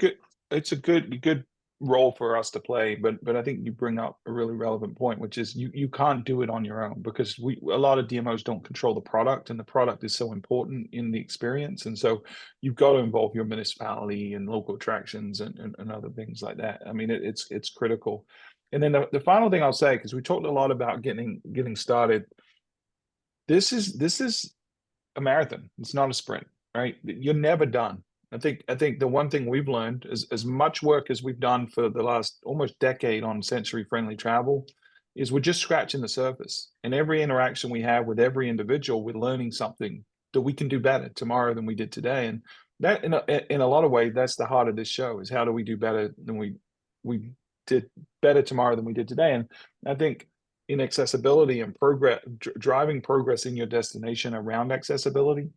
good role for us to play, but I think you bring up a really relevant point, which is you can't do it on your own, because a lot of DMOs don't control the product, and the product is so important in the experience. And so you've got to involve your municipality and local attractions and other things like that. I mean, it's critical. And then the final thing I'll say, because we talked a lot about getting started, this is a marathon. It's not a sprint, right? You're never done. I think the one thing we've learned is, as much work as we've done for the last almost decade on sensory friendly travel, is we're just scratching the surface. And every interaction we have with every individual, we're learning something that we can do better tomorrow than we did today. And that, in a lot of ways, that's the heart of this show: is how do we do better than we did better tomorrow than we did today. And I think in accessibility and progress, driving progress in your destination around accessibility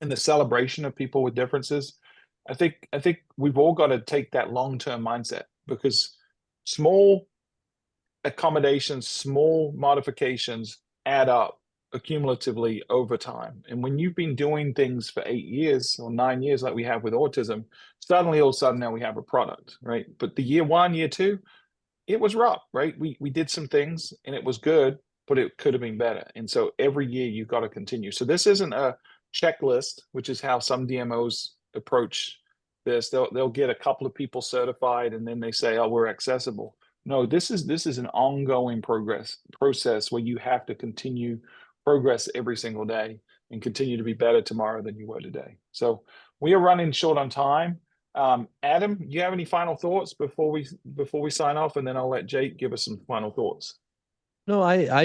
and the celebration of people with differences, I think we've all got to take that long-term mindset, because small accommodations, small modifications add up accumulatively over time. And when you've been doing things for 8 years or 9 years, like we have with autism, suddenly all of a sudden now we have a product, right? But the year 1, year 2, it was rough, right? We did some things and it was good, but it could have been better. And so every year you've got to continue. So this isn't a checklist, which is how some DMOs approach this. They'll get a couple of people certified and then they say, oh, we're accessible. No, this is an ongoing process where you have to continue progress every single day and continue to be better tomorrow than you were today. So we are running short on time. Adam, do you have any final thoughts before we sign off, and then I'll let Jake give us some final thoughts. No, I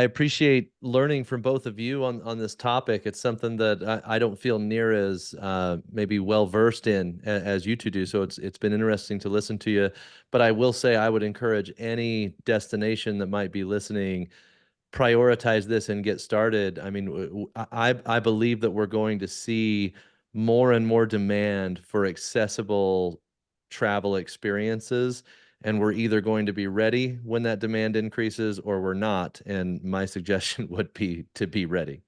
appreciate learning from both of you on this topic. It's something that I don't feel near as maybe well versed in as you two do. So it's been interesting to listen to you. But I will say I would encourage any destination that might be listening, prioritize this and get started. I mean, I believe that we're going to see more and more demand for accessible travel experiences, and we're either going to be ready when that demand increases or we're not. And my suggestion would be to be ready.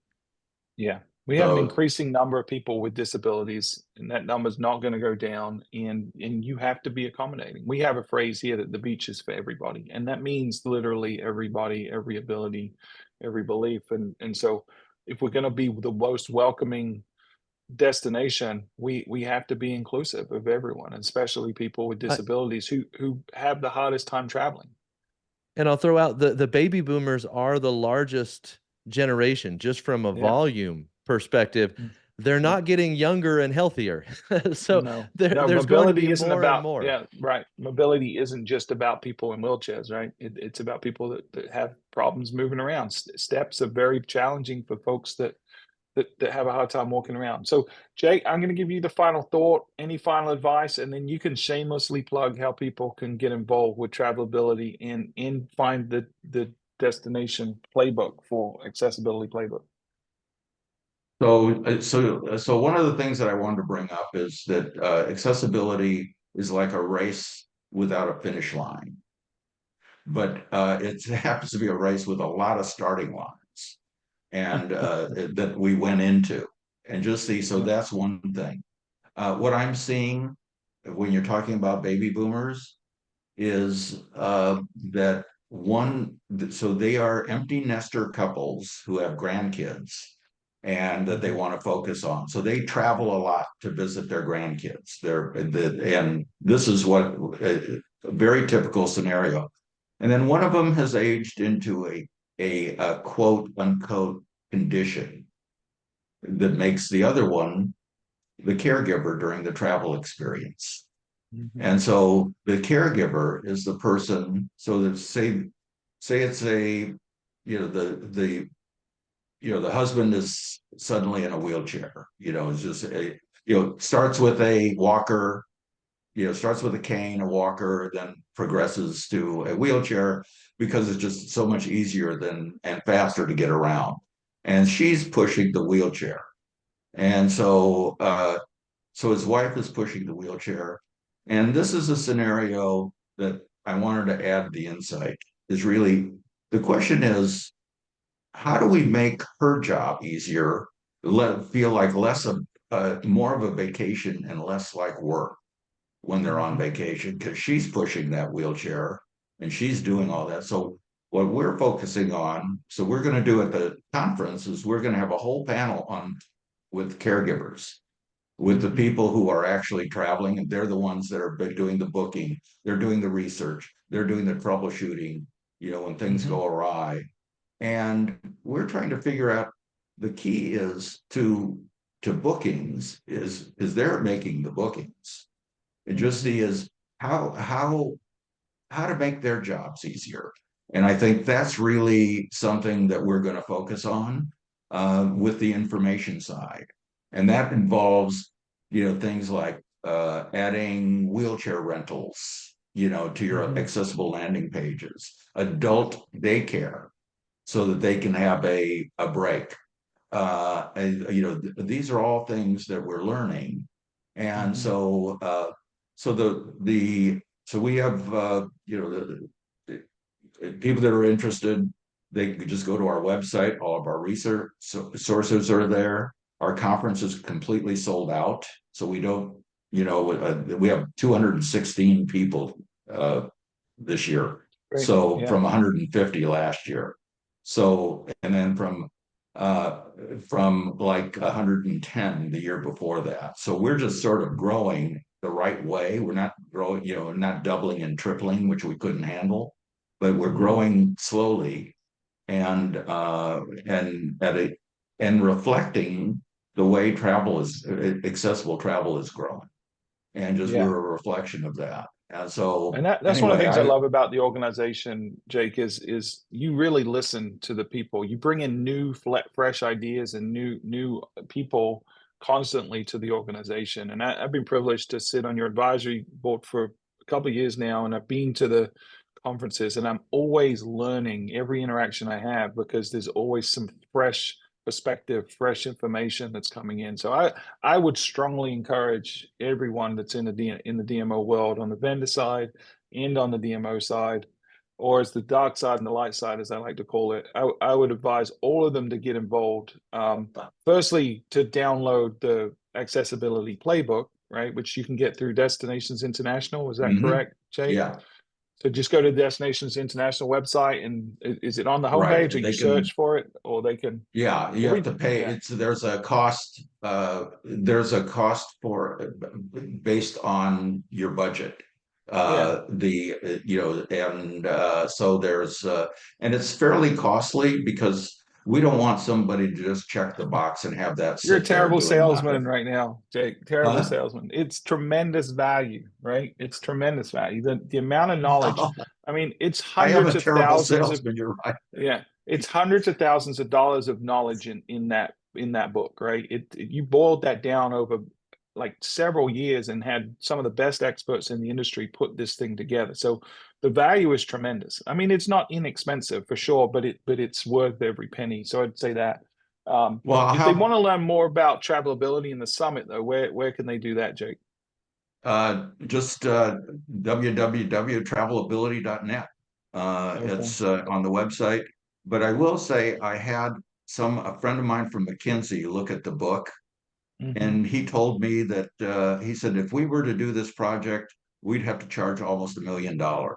Yeah. We have an So increasing number of people with disabilities, and that number is not going to go down. And you have to be accommodating. We have a phrase here that the beach is for everybody, and that means literally everybody, every ability, every belief. And so, if we're going to be the most welcoming destination, we have to be inclusive of everyone, especially people with I, disabilities who have the hardest time traveling. And I'll throw out the baby boomers are the largest generation just from a Yeah. volume perspective. They're Yeah. not getting younger and healthier. So No, no, there's going to be mobility isn't more and about, more. yeah, right. Mobility isn't just about people in wheelchairs, right? It's about people that have problems moving around. Steps are very challenging for folks that have a hard time walking around. So, Jake, I'm going to give you the final thought, any final advice, and then you can shamelessly plug how people can get involved with TravelAbility and find the destination playbook for accessibility playbook. so one of the things that I wanted to bring up is that accessibility is like a race without a finish line, but it happens to be a race with a lot of starting lines, and that we went into. And just see, so Yeah. that's one thing. What I'm seeing when you're talking about baby boomers is that so they are empty nester couples who have grandkids and that they Mhm. want to focus on. So they travel a lot to visit their grandkids. And this is what a very typical scenario. And then one of them has aged into a quote unquote condition that makes the other one the caregiver during the travel experience. Mhm. And so the caregiver is the person, so that say it's a, the the husband is suddenly in a wheelchair, it's just starts with a walker, starts with a cane, a walker, then progresses to a wheelchair because it's just so much easier than and faster to get around. And she's pushing the wheelchair. And so his wife is pushing the wheelchair. And this is a scenario that I wanted to add the insight is really the question is, how do we make her job easier, feel like less of more of a vacation and less like work when they're on Mhm. vacation? Because she's pushing that wheelchair and she's doing all that. So what we're focusing on, so we're going to do at the conference is we're going to have a whole panel on with caregivers, with the Mhm. people who are actually traveling, and they're the ones that are doing the booking, they're doing the research, they're doing the troubleshooting, when things Mhm. go awry. And we're trying to figure out the key is to bookings is they're making the bookings. And just Mhm. see is how to make their jobs easier. And I think that's really something that we're going to focus on with the information side. And that involves, things like adding wheelchair rentals, to your Mhm. accessible landing pages, adult daycare so that they can have a break. These are all things that we're learning. And Mhm. so so we have the people that are interested, they could just go to our website. All of our research sources are there. Our conference is completely sold out, so we don't, we have 216 people this year, Great. so Yeah. from 150 last year. So and then from like 110 the year before that. So we're just sort of growing the right way. We're not growing, not doubling and tripling, which we couldn't handle, but we're Mhm. growing slowly and at a and reflecting the way accessible travel is growing. And just Yeah. we're a reflection of that. And so And that's one of the things I love about the organization, Jake, is you really listen to the people. You bring in new, fresh ideas and new people constantly to the organization. And I've been privileged to sit on your advisory board for a couple of years now, and I've been to the conferences, and I'm always learning every interaction I have because there's always some fresh perspective, fresh information that's coming in. So I would strongly encourage everyone that's in the DMO world, on the vendor side and on the DMO side, or as the dark side and the light side, as I like to call it. I would advise all of them to get involved. Firstly, to download the accessibility playbook, right, which you can get through Destinations International. Is that correct, Jake? Yeah. So just go to Destinations International website, and is it on the Right. homepage, or you search for it, or they can? Yeah, you have to pay. Yeah. There's a cost. There's a cost for based on your budget. Yeah. So there's and it's fairly costly because we don't want somebody to just check the box and have that You're a sit there terrible doing salesman nothing. right now, Jake. Terrible salesman. It's tremendous value, right? It's tremendous value. The amount of knowledge. I mean, it's I am a hundreds of terrible thousands of, salesman. You're right. yeah, it's hundreds of thousands of dollars of knowledge in that book, right? You boiled that down over like several years and had some of the best experts in the industry put this thing together. So the value is tremendous. I mean, it's not inexpensive for sure, but it's worth every penny. So I'd say that. Well, If they want to learn more about travelability in the summit, though, where can they do that, Jake? just www.travelability.net. Okay. It's on the website. But I will say I had a friend of mine from McKinsey look at the book, and he told me that he said if we were to do this project, we'd have to charge almost $1 million. Oh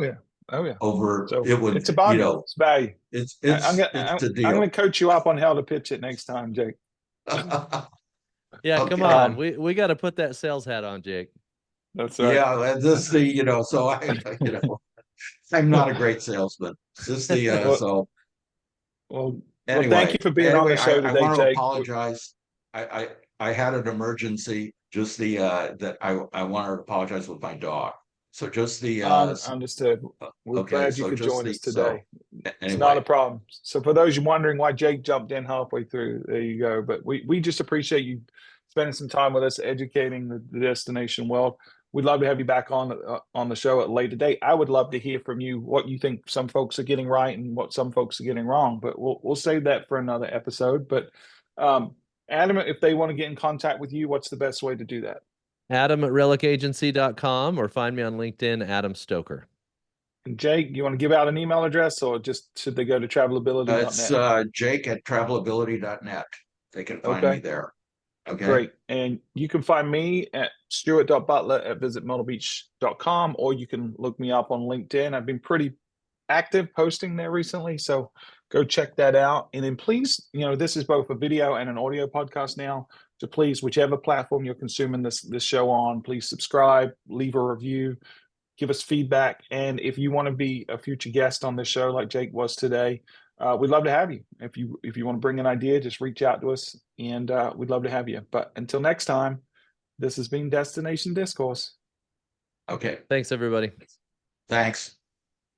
yeah. Oh yeah. Over So it would, it's a bargain. It's value. it's I'm it's a gonna deal. coach you up on how to pitch it next time, Jake. Yeah, come Okay. on. We got to put that sales hat on, Jake. That's right. Yeah, and this so I'm not a great salesman. This Well, so well, thank anyway, you for being on the show I today, want to Jake. apologize. I had an emergency. Just that I want to apologize with my dog. So just Understood. We're okay. glad you So could just join us today. It's not anyway. a problem. So for those wondering why Jake jumped in halfway through, there you go. But we just appreciate you spending some time with us, educating the destination world. We'd love to have you back on the show at a later date. I would love to hear from you what you think some folks are getting right and what some folks are getting wrong. But we'll save that for another episode. But Adam, if they want to get in contact with you, what's the best way to do that? Adam at relicagency.com, or find me on LinkedIn, Adam Stoker. And Jake, you want to give out an email address, or just should they go to travelability.net? It's Jake at travelability.net. They can find me there. Okay. Great. And you can find me at stuart.butler@visitmyrtlebeach.com, or you can look me up on LinkedIn. I've been pretty active posting there recently, so go check that out. And then please, this is both a video and an audio podcast now. So please, whichever platform you're consuming this show on, please subscribe, leave a review, give us feedback. And if you want to be a future guest on this show, like Jake was today, we'd love to have you. If you want to bring an idea, just reach out to us, and we'd love to have you. But until next time, this has been Destination Discourse. Okay. Thanks, everybody. Thanks.